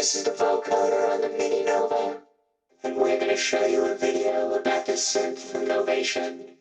This is the Vocoder on the MiniNova, and we're going to show you a video about the synth from Novation.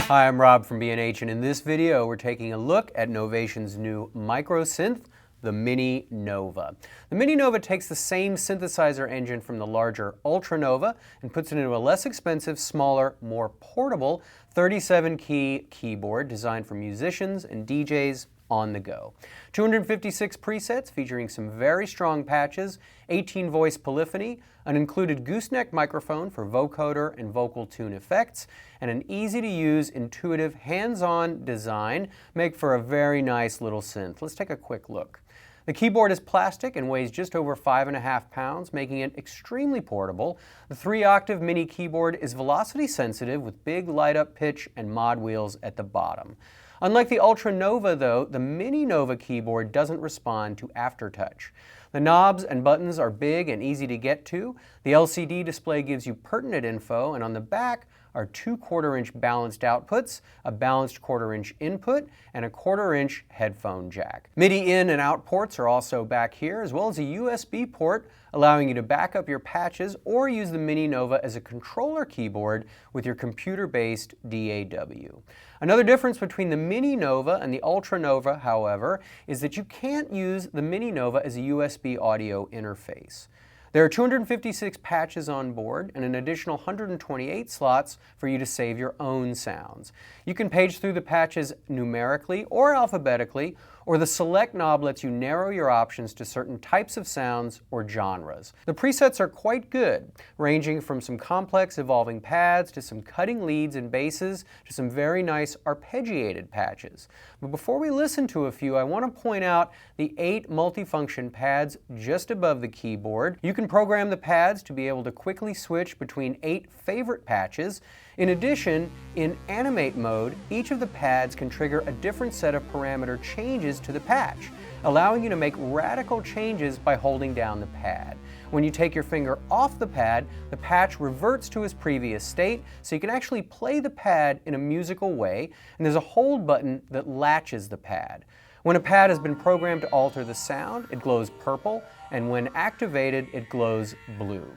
Hi, I'm Rob from B&H, and in this video we're taking a look at Novation's new micro-synth, the MiniNova. The MiniNova takes the same synthesizer engine from the larger UltraNova and puts it into a less expensive, smaller, more portable 37-key keyboard designed for musicians and DJs on the go. 256 presets featuring some very strong patches, 18 voice polyphony, an included gooseneck microphone for vocoder and VocalTune FX, and an easy-to-use, intuitive, hands-on design make for a very nice little synth. Let's take a quick look. The keyboard is plastic and weighs just over 5.5 pounds, making it extremely portable. The 3-octave mini keyboard is velocity sensitive with big light-up pitch and mod wheels at the bottom. Unlike the UltraNova though, the MiniNova keyboard doesn't respond to Aftertouch. The knobs and buttons are big and easy to get to. The LCD display gives you pertinent info, and on the back are 2 1/4-inch balanced outputs, a balanced 1/4-inch input, and a 1/4-inch headphone jack. MIDI in and out ports are also back here, as well as a USB port allowing you to back up your patches or use the MiniNova as a controller keyboard with your computer-based DAW. Another difference between the MiniNova and the UltraNova, however, is that you can't use the MiniNova as a USB audio interface. There are 256 patches on board and an additional 128 slots for you to save your own sounds. You can page through the patches numerically or alphabetically, or the select knob lets you narrow your options to certain types of sounds or genres. The presets are quite good, ranging from some complex evolving pads to some cutting leads and basses to some very nice arpeggiated patches. But before we listen to a few, I want to point out the 8 multifunction pads just above the keyboard. You can program the pads to be able to quickly switch between 8 favorite patches. In addition, in Animate Mode, each of the pads can trigger a different set of parameter changes to the patch, allowing you to make radical changes by holding down the pad. When you take your finger off the patch reverts to its previous state, so you can actually play the pad in a musical way, and there's a hold button that latches the pad. When a pad has been programmed to alter the sound, it glows purple, and when activated, it glows blue.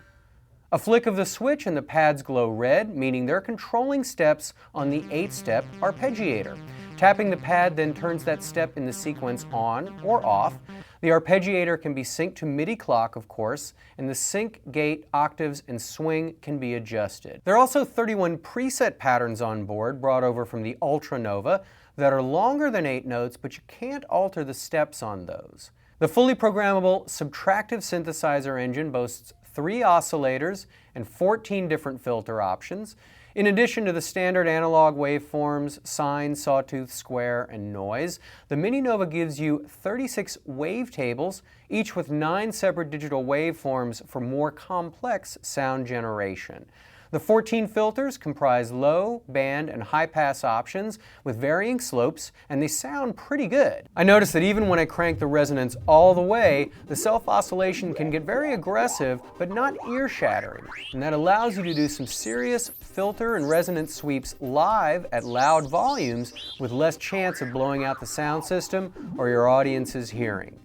A flick of the switch and the pads glow red, meaning they're controlling steps on the 8-step arpeggiator. Tapping the pad then turns that step in the sequence on or off. The arpeggiator can be synced to MIDI clock, of course, and the sync, gate, octaves, and swing can be adjusted. There are also 31 preset patterns on board brought over from the UltraNova that are longer than 8 notes, but you can't alter the steps on those. The fully programmable subtractive synthesizer engine boasts 3 oscillators and 14 different filter options. In addition to the standard analog waveforms, sine, sawtooth, square, and noise, the MiniNova gives you 36 wavetables, each with 9 separate digital waveforms for more complex sound generation. The 14 filters comprise low, band, and high-pass options with varying slopes, and they sound pretty good. I noticed that even when I crank the resonance all the way, the self-oscillation can get very aggressive, but not ear-shattering, and that allows you to do some serious filter and resonance sweeps live at loud volumes with less chance of blowing out the sound system or your audience's hearing.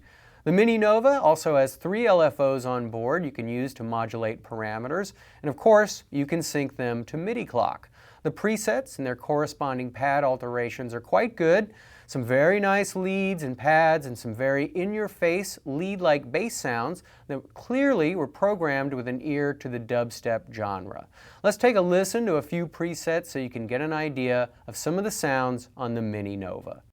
The MiniNova also has 3 LFOs on board you can use to modulate parameters, and of course, you can sync them to MIDI clock. The presets and their corresponding pad alterations are quite good. Some very nice leads and pads and some very in-your-face lead-like bass sounds that clearly were programmed with an ear to the dubstep genre. Let's take a listen to a few presets so you can get an idea of some of the sounds on the MiniNova.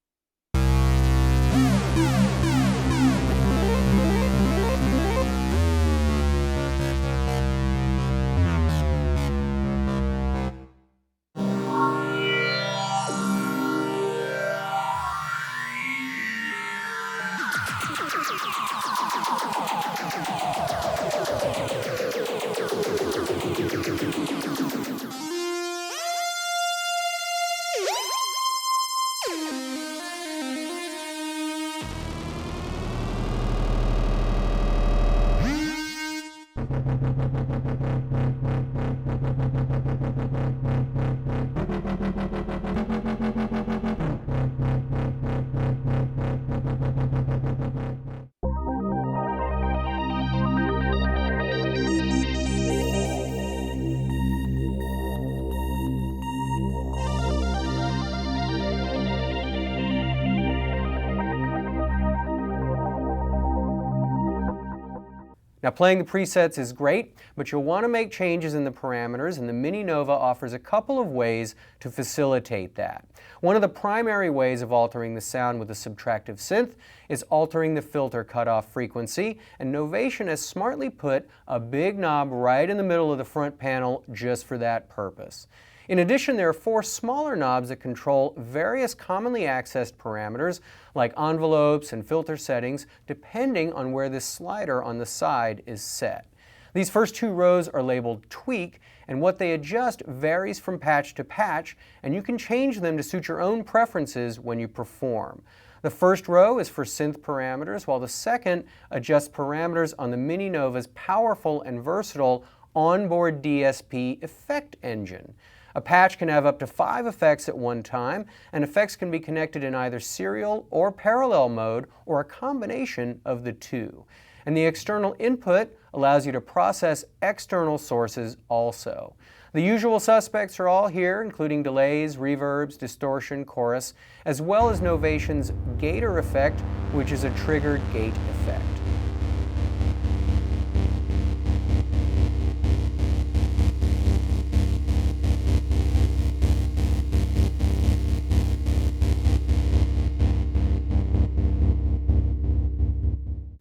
Now, playing the presets is great, but you'll want to make changes in the parameters, and the MiniNova offers a couple of ways to facilitate that. One of the primary ways of altering the sound with a subtractive synth is altering the filter cutoff frequency, and Novation has smartly put a big knob right in the middle of the front panel just for that purpose. In addition, there are 4 smaller knobs that control various commonly accessed parameters like envelopes and filter settings, depending on where this slider on the side is set. These first 2 rows are labeled Tweak, and what they adjust varies from patch to patch, and you can change them to suit your own preferences when you perform. The first row is for synth parameters, while the second adjusts parameters on the MiniNova's powerful and versatile onboard DSP effect engine. A patch can have up to 5 effects at one time, and effects can be connected in either serial or parallel mode, or a combination of the two. And the external input allows you to process external sources also. The usual suspects are all here, including delays, reverbs, distortion, chorus, as well as Novation's Gator Effect, which is a triggered gate effect.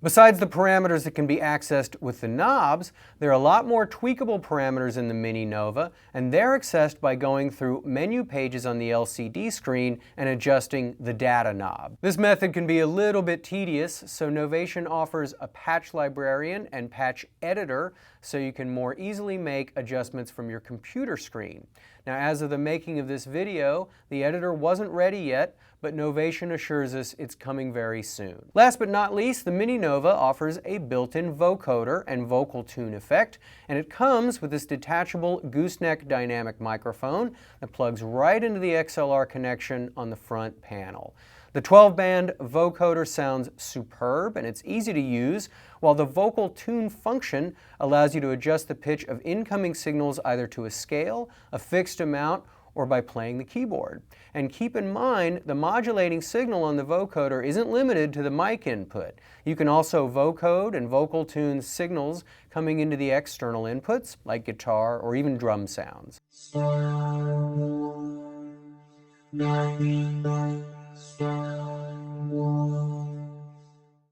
Besides the parameters that can be accessed with the knobs, there are a lot more tweakable parameters in the MiniNova, and they're accessed by going through menu pages on the LCD screen and adjusting the data knob. This method can be a little bit tedious, so Novation offers a patch librarian and patch editor so you can more easily make adjustments from your computer screen. Now, as of the making of this video, the editor wasn't ready yet, but Novation assures us it's coming very soon. Last but not least, the MiniNova offers a built-in vocoder and VocalTune effect, and it comes with this detachable gooseneck dynamic microphone that plugs right into the XLR connection on the front panel. The 12-band vocoder sounds superb and it's easy to use, while the VocalTune Function allows you to adjust the pitch of incoming signals either to a scale, a fixed amount, or by playing the keyboard. And keep in mind, the modulating signal on the vocoder isn't limited to the mic input. You can also vocode and vocal tune signals coming into the external inputs, like guitar or even drum sounds.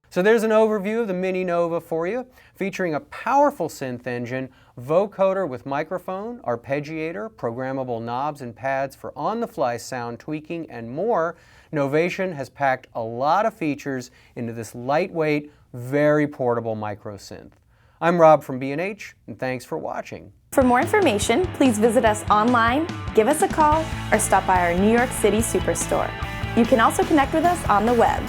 So there's an overview of the MiniNova for you, featuring a powerful synth engine, vocoder with microphone, arpeggiator, programmable knobs and pads for on-the-fly sound tweaking, and more. Novation has packed a lot of features into this lightweight, very portable micro-synth. I'm Rob from B&H, and thanks for watching. For more information, please visit us online, give us a call, or stop by our New York City Superstore. You can also connect with us on the web.